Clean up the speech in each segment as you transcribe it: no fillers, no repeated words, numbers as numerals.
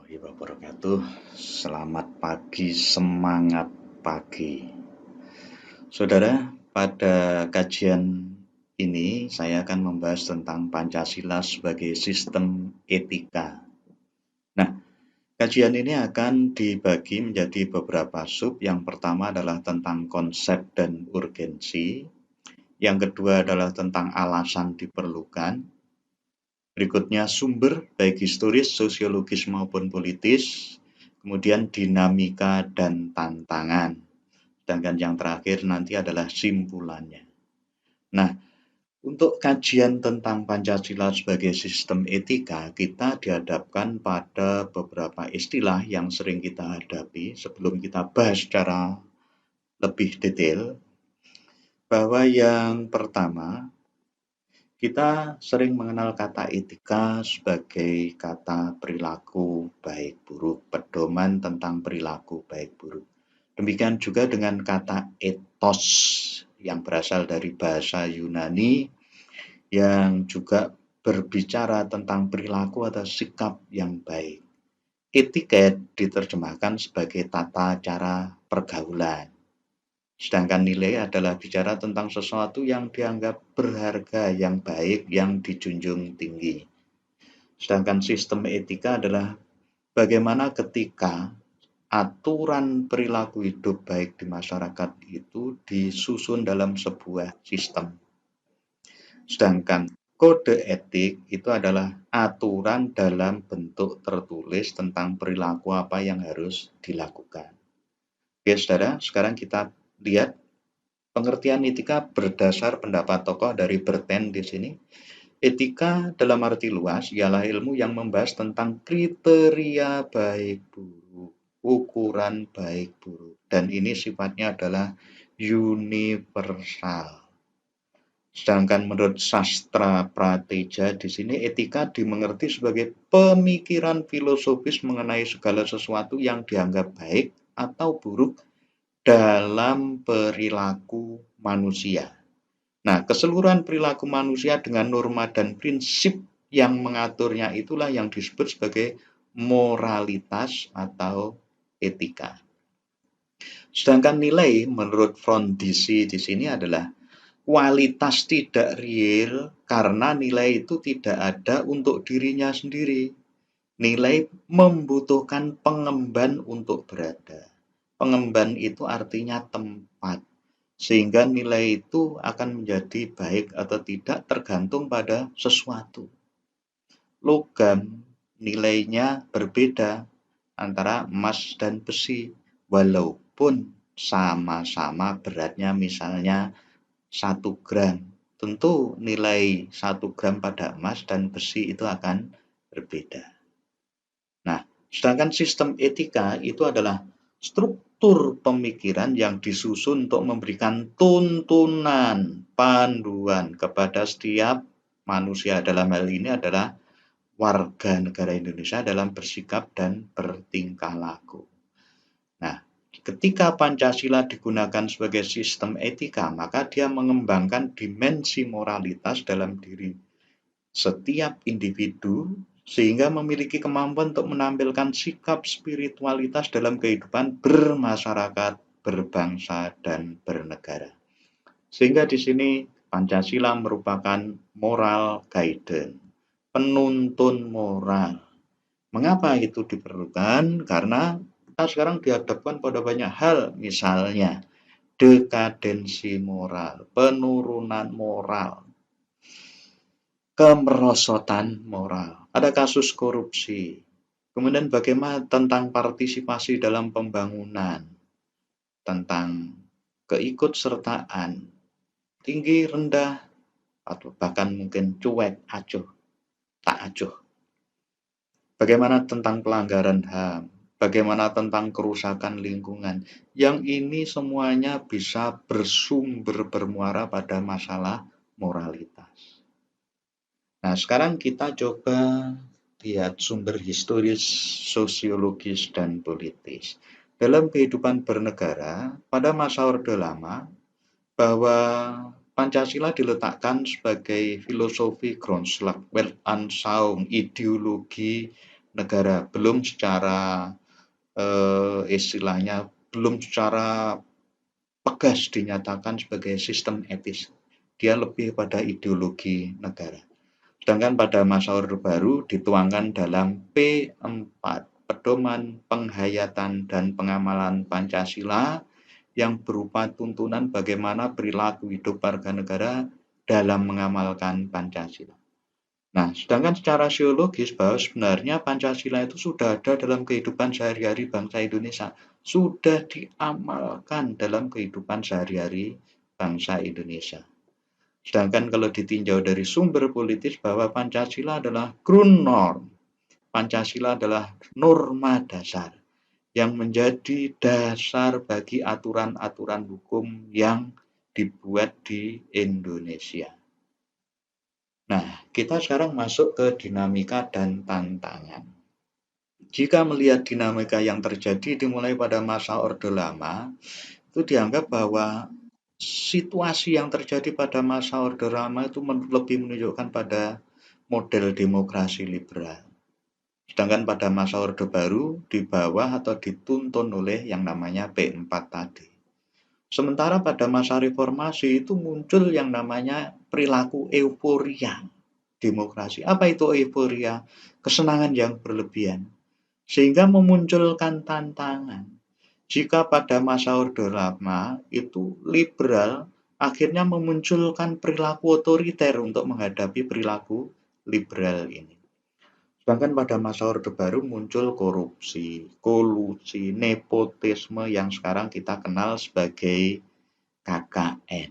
warahmatullahi wabarakatuh. Selamat pagi, semangat pagi. Saudara, pada kajian ini saya akan membahas tentang Pancasila sebagai sistem etika. Nah, kajian ini akan dibagi menjadi beberapa sub. Yang pertama adalah tentang konsep dan urgensi. Yang kedua adalah tentang alasan diperlukan. Berikutnya sumber, baik historis, sosiologis maupun politis, kemudian dinamika dan tantangan. Sedangkan yang terakhir nanti adalah simpulannya. Nah, untuk kajian tentang Pancasila sebagai sistem etika, kita dihadapkan pada beberapa istilah yang sering kita hadapi sebelum kita bahas secara lebih detail, bahwa yang pertama, kita sering mengenal kata etika sebagai kata perilaku baik buruk, pedoman tentang perilaku baik buruk. Demikian juga dengan kata etos yang berasal dari bahasa Yunani yang juga berbicara tentang perilaku atau sikap yang baik. Etiket diterjemahkan sebagai tata cara pergaulan. Sedangkan nilai adalah bicara tentang sesuatu yang dianggap berharga, yang baik, yang dijunjung tinggi. Sedangkan sistem etika adalah bagaimana ketika aturan perilaku hidup baik di masyarakat itu disusun dalam sebuah sistem. Sedangkan kode etik itu adalah aturan dalam bentuk tertulis tentang perilaku apa yang harus dilakukan. Oke, saudara, sekarang kita lihat pengertian etika berdasar pendapat tokoh dari Berten di sini. Etika dalam arti luas ialah ilmu yang membahas tentang kriteria baik buruk, ukuran baik buruk, dan ini sifatnya adalah universal. Sedangkan menurut sastra prateja di sini etika dimengerti sebagai pemikiran filosofis mengenai segala sesuatu yang dianggap baik atau buruk dalam perilaku manusia. Nah, keseluruhan perilaku manusia dengan norma dan prinsip yang mengaturnya itulah yang disebut sebagai moralitas atau etika. Sedangkan nilai menurut Frondizi di sini adalah kualitas tidak real karena nilai itu tidak ada untuk dirinya sendiri. Nilai membutuhkan pengemban untuk berada. Pengemban itu artinya tempat, sehingga nilai itu akan menjadi baik atau tidak tergantung pada sesuatu. Logam nilainya berbeda antara emas dan besi, walaupun sama-sama beratnya misalnya 1 gram. Tentu nilai 1 gram pada emas dan besi itu akan berbeda. Nah, sedangkan sistem etika itu adalah struktur pemikiran yang disusun untuk memberikan tuntunan, panduan kepada setiap manusia. Dalam hal ini adalah warga negara Indonesia dalam bersikap dan bertingkah laku. Nah, ketika Pancasila digunakan sebagai sistem etika, maka dia mengembangkan dimensi moralitas dalam diri setiap individu sehingga memiliki kemampuan untuk menampilkan sikap spiritualitas dalam kehidupan bermasyarakat, berbangsa, dan bernegara. Sehingga di sini Pancasila merupakan moral guidance, penuntun moral. Mengapa itu diperlukan? Karena kita sekarang dihadapkan pada banyak hal, misalnya dekadensi moral, penurunan moral, kemerosotan moral, ada kasus korupsi, kemudian bagaimana tentang partisipasi dalam pembangunan, tentang keikutsertaan, tinggi, rendah, atau bahkan mungkin cuek, acuh, tak acuh. Bagaimana tentang pelanggaran HAM, bagaimana tentang kerusakan lingkungan, yang ini semuanya bisa bersumber bermuara pada masalah moralitas. Nah, sekarang kita coba lihat sumber historis, sosiologis, dan politis. Dalam kehidupan bernegara, pada masa Orde Lama, bahwa Pancasila diletakkan sebagai filosofi Grundslag Weltanschauung, ideologi negara, belum secara istilahnya belum secara tegas dinyatakan sebagai sistem etis. Dia lebih pada ideologi negara. Sedangkan pada masa Orde Baru dituangkan dalam P4, Pedoman Penghayatan dan Pengamalan Pancasila, yang berupa tuntunan bagaimana perilaku hidup warga negara dalam mengamalkan Pancasila. Nah, sedangkan secara sosiologis bahwa sebenarnya Pancasila itu sudah ada dalam kehidupan sehari-hari bangsa Indonesia, sudah diamalkan dalam kehidupan sehari-hari bangsa Indonesia. Sedangkan kalau ditinjau dari sumber politis bahwa Pancasila adalah Grundnorm, Pancasila adalah norma dasar yang menjadi dasar bagi aturan-aturan hukum yang dibuat di Indonesia. Nah, kita sekarang masuk ke dinamika dan tantangan. Jika melihat dinamika yang terjadi dimulai pada masa Orde Lama, itu dianggap bahwa situasi yang terjadi pada masa Orde Lama itu lebih menunjukkan pada model demokrasi liberal. Sedangkan pada masa Orde Baru di bawah atau dituntun oleh yang namanya P4 tadi. Sementara pada masa reformasi itu muncul yang namanya perilaku euforia demokrasi. Apa itu euforia? Kesenangan yang berlebihan. Sehingga memunculkan tantangan. Jika pada masa Orde Lama itu liberal akhirnya memunculkan perilaku otoriter untuk menghadapi perilaku liberal ini. Sedangkan pada masa Orde Baru muncul korupsi, kolusi, nepotisme yang sekarang kita kenal sebagai KKN.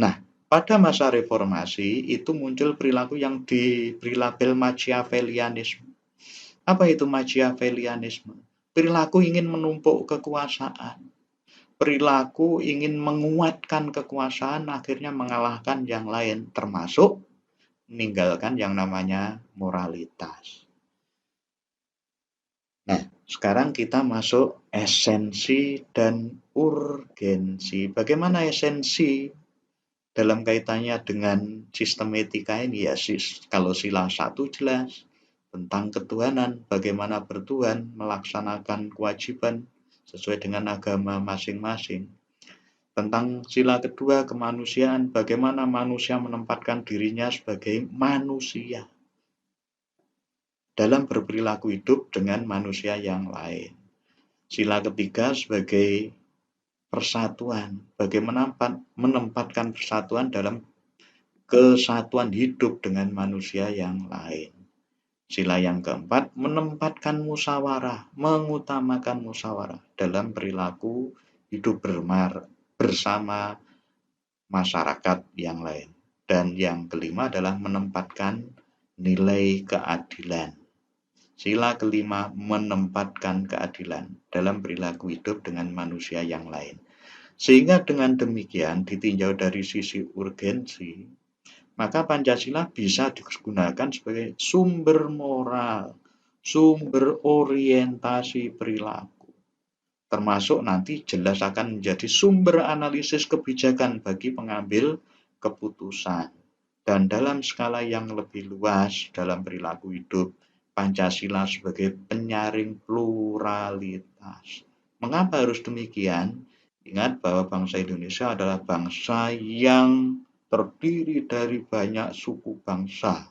Nah, pada masa reformasi itu muncul perilaku yang diberi label Machiavellianisme. Apa itu Machiavellianisme? Perilaku ingin menumpuk kekuasaan. Perilaku ingin menguatkan kekuasaan, akhirnya mengalahkan yang lain, termasuk meninggalkan yang namanya moralitas. Nah, sekarang kita masuk esensi dan urgensi. Bagaimana esensi dalam kaitannya dengan sistem etika ini? Ya, kalau sila 1 jelas tentang ketuhanan, bagaimana bertuhan, melaksanakan kewajiban sesuai dengan agama masing-masing. Tentang sila kedua, kemanusiaan, bagaimana manusia menempatkan dirinya sebagai manusia dalam berperilaku hidup dengan manusia yang lain. Sila ketiga sebagai persatuan, bagaimana menempatkan persatuan dalam kesatuan hidup dengan manusia yang lain. Sila yang keempat, menempatkan musyawarah, mengutamakan musyawarah dalam perilaku hidup bersama masyarakat yang lain. Dan yang kelima adalah menempatkan nilai keadilan. Sila kelima, menempatkan keadilan dalam perilaku hidup dengan manusia yang lain. Sehingga dengan demikian ditinjau dari sisi urgensi, maka Pancasila bisa digunakan sebagai sumber moral, sumber orientasi perilaku. Termasuk nanti jelas akan menjadi sumber analisis kebijakan bagi pengambil keputusan. Dan dalam skala yang lebih luas dalam perilaku hidup, Pancasila sebagai penyaring pluralitas. Mengapa harus demikian? Ingat bahwa bangsa Indonesia adalah bangsa yang terdiri dari banyak suku bangsa.